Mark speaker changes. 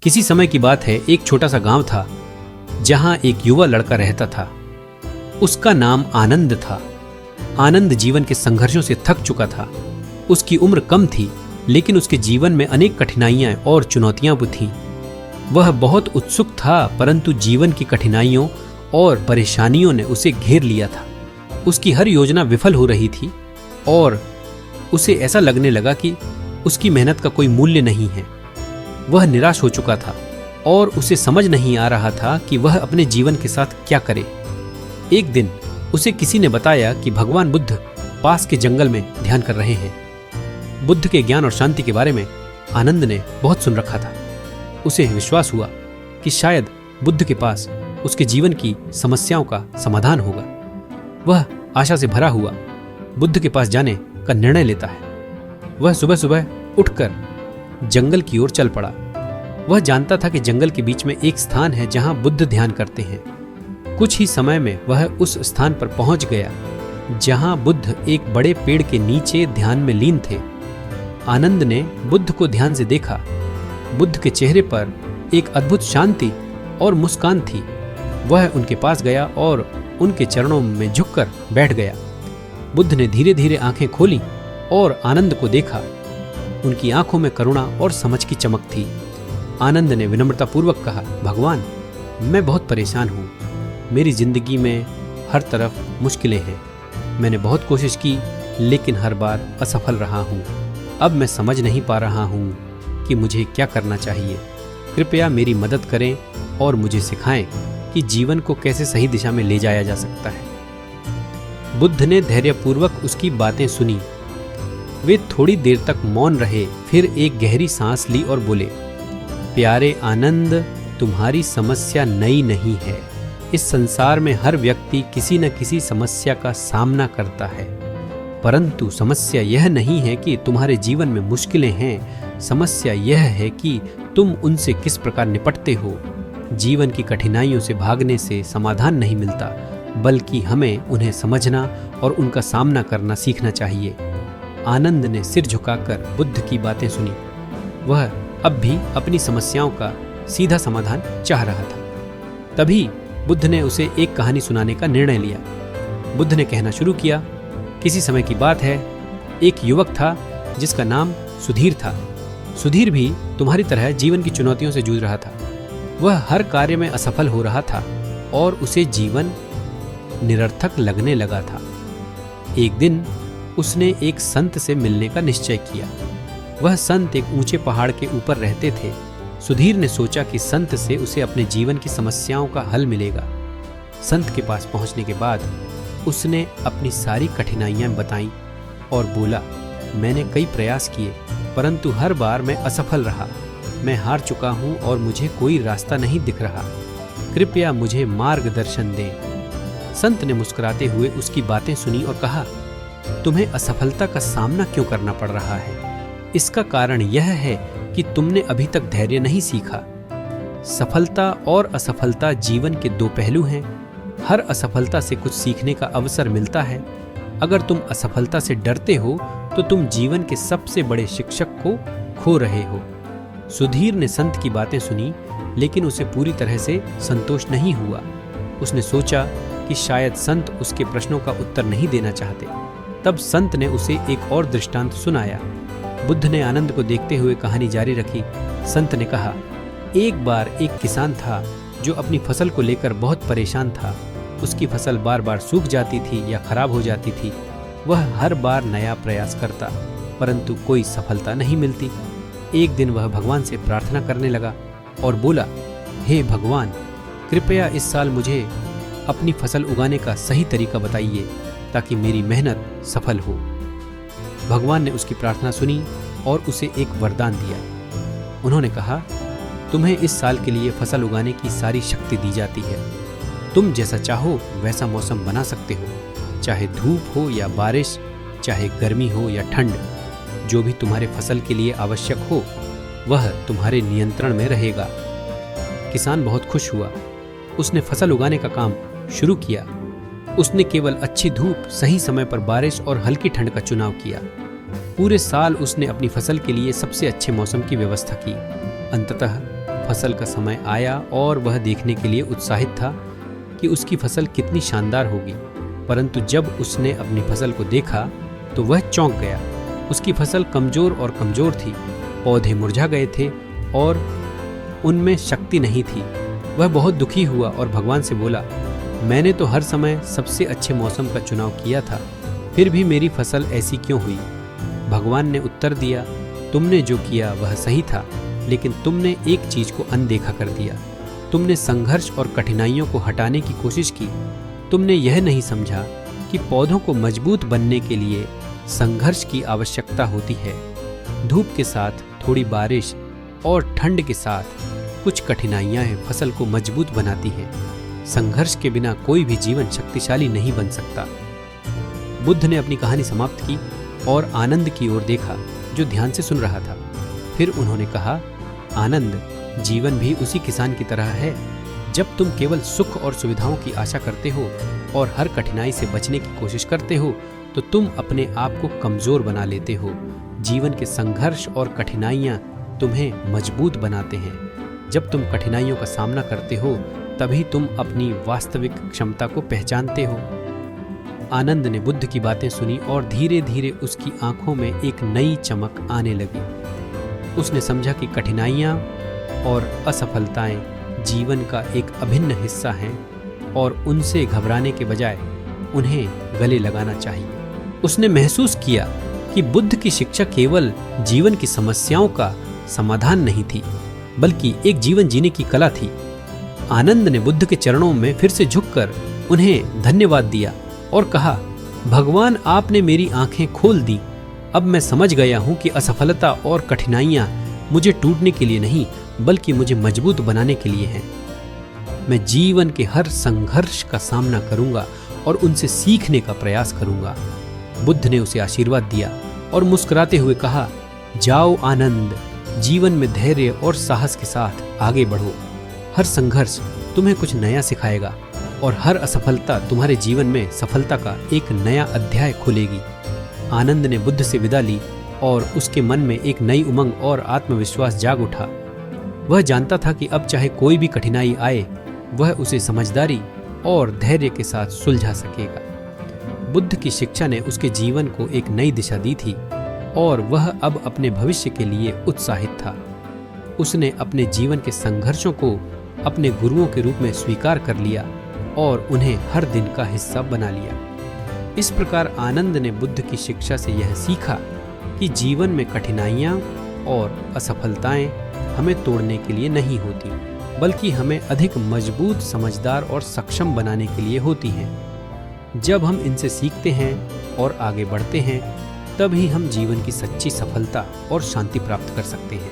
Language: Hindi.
Speaker 1: किसी समय की बात है, एक छोटा सा गांव था जहां एक युवा लड़का रहता था। उसका नाम आनंद था। आनंद जीवन के संघर्षों से थक चुका था। उसकी उम्र कम थी, लेकिन उसके जीवन में अनेक कठिनाइयां और चुनौतियां भी थीं। वह बहुत उत्सुक था, परंतु जीवन की कठिनाइयों और परेशानियों ने उसे घेर लिया था। उसकी हर योजना विफल हो रही थी और उसे ऐसा लगने लगा कि उसकी मेहनत का कोई मूल्य नहीं है। वह निराश हो चुका था और उसे समझ नहीं आ रहा था कि वह अपने जीवन के साथ क्या करे। एक दिन उसे किसी ने बताया कि भगवान बुद्ध पास के जंगल में ध्यान कर रहे हैं। बुद्ध के ज्ञान और शांति के बारे में आनंद ने बहुत सुन रखा था। उसे विश्वास हुआ कि शायद बुद्ध के पास उसके जीवन की समस्याओं का समाधान होगा। वह आशा से भरा हुआ बुद्ध के पास जाने का निर्णय लेता है। वह सुबह सुबह उठकर जंगल की ओर चल पड़ा। वह जानता था कि जंगल के बीच में एक स्थान है जहां बुद्ध ध्यान करते हैं। कुछ ही समय में वह उस स्थान पर पहुंच गया जहां बुद्ध एक बड़े पेड़ के नीचे ध्यान में लीन थे। आनंद ने बुद्ध को ध्यान से देखा। बुद्ध के चेहरे पर एक अद्भुत शांति और मुस्कान थी। वह उनके पास गया और उनके चरणों में झुककर बैठ गया। बुद्ध ने धीरे धीरे आंखें खोली और आनंद को देखा। उनकी आंखों में करुणा और समझ की चमक थी। आनंद ने विनम्रतापूर्वक कहा, भगवान, मैं बहुत परेशान हूँ। मेरी जिंदगी में हर तरफ मुश्किलें हैं। मैंने बहुत कोशिश की, लेकिन हर बार असफल रहा हूँ। अब मैं समझ नहीं पा रहा हूँ कि मुझे क्या करना चाहिए। कृपया मेरी मदद करें और मुझे सिखाएं कि जीवन को कैसे सही दिशा में ले जाया जा सकता है। बुद्ध ने धैर्यपूर्वक उसकी बातें सुनी। वे थोड़ी देर तक मौन रहे, फिर एक गहरी सांस ली और बोले, प्यारे आनंद, तुम्हारी समस्या नई नहीं है। इस संसार में हर व्यक्ति किसी न किसी समस्या का सामना करता है, परंतु समस्या यह नहीं है कि तुम्हारे जीवन में मुश्किलें हैं। समस्या यह है कि तुम उनसे किस प्रकार निपटते हो। जीवन की कठिनाइयों से भागने से समाधान नहीं मिलता, बल्कि हमें उन्हें समझना और उनका सामना करना सीखना चाहिए। आनंद ने सिर झुकाकर बुद्ध की बातें सुनी। वह अब भी अपनी समस्याओं का सीधा समाधान चाह रहा था। तभी बुद्ध ने उसे एक कहानी सुनाने का निर्णय लिया। बुद्ध ने कहना शुरू किया, किसी समय की बात है, एक युवक था जिसका नाम सुधीर था। सुधीर भी तुम्हारी तरह जीवन की चुनौतियों से जूझ रहा था। वह हर कार्य में असफल हो रहा था और उसे जीवन निरर्थक लगने लगा था। एक दिन उसने एक संत से मिलने का निश्चय किया। वह संत एक ऊंचे पहाड़ के ऊपर रहते थे। सुधीर ने सोचा कि संत से उसे अपने जीवन की समस्याओं का हल मिलेगा। संत के पास पहुंचने के बाद उसने अपनी सारी कठिनाइयां बताईं और बोला, मैंने कई प्रयास किए, परंतु हर बार मैं असफल रहा। मैं हार चुका हूं और मुझे कोई रास्ता नहीं दिख रहा। कृपया मुझे मार्गदर्शन दें। संत ने मुस्कुराते हुए उसकी बातें सुनी और कहा, तुम्हें असफलता का सामना क्यों करना पड़ रहा है? इसका कारण यह है कि तुमने अभी तक धैर्य नहीं सीखा। सफलता और असफलता जीवन के दो पहलू हैं। हर असफलता से कुछ सीखने का अवसर मिलता है। अगर तुम असफलता से डरते हो तो तुम जीवन के सबसे बड़े शिक्षक को खो रहे हो। सुधीर ने संत की बातें सुनी, लेकिन उसे पूरी तरह से संतोष नहीं हुआ। उसने सोचा कि शायद संत उसके प्रश्नों का उत्तर नहीं देना चाहते। तब संत ने उसे एक और दृष्टांत सुनाया। बुद्ध ने आनंद को देखते हुए कहानी जारी रखी। संत ने कहा, एक बार एक किसान था जो अपनी फसल को लेकर बहुत परेशान था। उसकी फसल बार बार सूख जाती थी या खराब हो जाती थी। वह हर बार नया प्रयास करता, परंतु कोई सफलता नहीं मिलती। एक दिन वह भगवान से प्रार्थना करने लगा और बोला, हे भगवान, कृपया इस साल मुझे अपनी फसल उगाने का सही तरीका बताइए ताकि मेरी मेहनत सफल हो। भगवान ने उसकी प्रार्थना सुनी और उसे एक वरदान दिया। उन्होंने कहा, तुम्हें इस साल के लिए फसल उगाने की सारी शक्ति दी जाती है। तुम जैसा चाहो वैसा मौसम बना सकते हो, चाहे धूप हो या बारिश, चाहे गर्मी हो या ठंड। जो भी तुम्हारे फसल के लिए आवश्यक हो वह तुम्हारे नियंत्रण में रहेगा। किसान बहुत खुश हुआ। उसने फसल उगाने का काम शुरू किया। उसने केवल अच्छी धूप, सही समय पर बारिश और हल्की ठंड का चुनाव किया। पूरे साल उसने अपनी फसल के लिए सबसे अच्छे मौसम की व्यवस्था की। अंततः फसल का समय आया और वह देखने के लिए उत्साहित था कि उसकी फसल कितनी शानदार होगी। परंतु जब उसने अपनी फसल को देखा तो वह चौंक गया। उसकी फसल कमजोर और कमजोर थी, पौधे मुरझा गए थे और उनमें शक्ति नहीं थी। वह बहुत दुखी हुआ और भगवान से बोला, मैंने तो हर समय सबसे अच्छे मौसम का चुनाव किया था, फिर भी मेरी फसल ऐसी क्यों हुई? भगवान ने उत्तर दिया, तुमने जो किया वह सही था, लेकिन तुमने एक चीज को अनदेखा कर दिया। तुमने संघर्ष और कठिनाइयों को हटाने की कोशिश की। तुमने यह नहीं समझा कि पौधों को मजबूत बनने के लिए संघर्ष की आवश्यकता होती है। धूप के साथ थोड़ी बारिश और ठंड के साथ कुछ कठिनाइयां फसल को मजबूत बनाती हैं। संघर्ष के बिना कोई भी जीवन शक्तिशाली नहीं बन सकता। बुद्ध ने अपनी कहानी समाप्त की और आनंद की ओर देखा, जो ध्यान से सुन रहा था। फिर उन्होंने कहा, आनंद, जीवन भी उसी किसान की तरह है। जब तुम केवल सुख और सुविधाओं की आशा करते हो और हर कठिनाई से बचने की कोशिश करते हो तो तुम अपने आप को कमजोर बना लेते हो। जीवन के संघर्ष और कठिनाइयां तुम्हें मजबूत बनाते हैं। जब तुम कठिनाइयों का सामना करते हो तभी तुम अपनी वास्तविक क्षमता को पहचानते हो। आनंद ने बुद्ध की बातें सुनी और धीरे धीरे उसकी आंखों में एक नई चमक आने लगी। उसने समझा कि कठिनाइयां और असफलताएं जीवन का एक अभिन्न हिस्सा हैं और उनसे घबराने के बजाय उन्हें गले लगाना चाहिए। उसने महसूस किया कि बुद्ध की शिक्षा केवल जीवन की समस्याओं का समाधान नहीं थी, बल्कि एक जीवन जीने की कला थी। आनंद ने बुद्ध के चरणों में फिर से झुककर उन्हें धन्यवाद दिया और कहा, भगवान, आपने मेरी आंखें खोल दी। अब मैं समझ गया हूं कि असफलता और कठिनाइयां मुझे टूटने के लिए नहीं, बल्कि मुझे मजबूत बनाने के लिए हैं। मैं जीवन के हर संघर्ष का सामना करूंगा और उनसे सीखने का प्रयास करूंगा। बुद्ध ने उसे आशीर्वाद दिया और मुस्कुराते हुए कहा, जाओ आनंद, जीवन में धैर्य और साहस के साथ आगे बढ़ो। हर संघर्ष तुम्हें कुछ नया सिखाएगा और हर असफलता तुम्हारे जीवन में सफलता का एक नया अध्याय खोलेगी। आनंद ने बुद्ध से विदा ली और उसके मन में एक नई उमंग और आत्मविश्वास जाग उठा। वह जानता था कि अब चाहे कोई भी कठिनाई आए, वह उसे समझदारी और धैर्य के साथ सुलझा सकेगा। बुद्ध की शिक्षा ने उसके जीवन को एक नई दिशा दी थी और वह अब अपने भविष्य के लिए उत्साहित था। उसने अपने जीवन के संघर्षों को अपने गुरुओं के रूप में स्वीकार कर लिया और उन्हें हर दिन का हिस्सा बना लिया। इस प्रकार आनंद ने बुद्ध की शिक्षा से यह सीखा कि जीवन में कठिनाइयाँ और असफलताएं हमें तोड़ने के लिए नहीं होती, बल्कि हमें अधिक मजबूत, समझदार और सक्षम बनाने के लिए होती हैं। जब हम इनसे सीखते हैं और आगे बढ़ते हैं, तभी हम जीवन की सच्ची सफलता और शांति प्राप्त कर सकते हैं।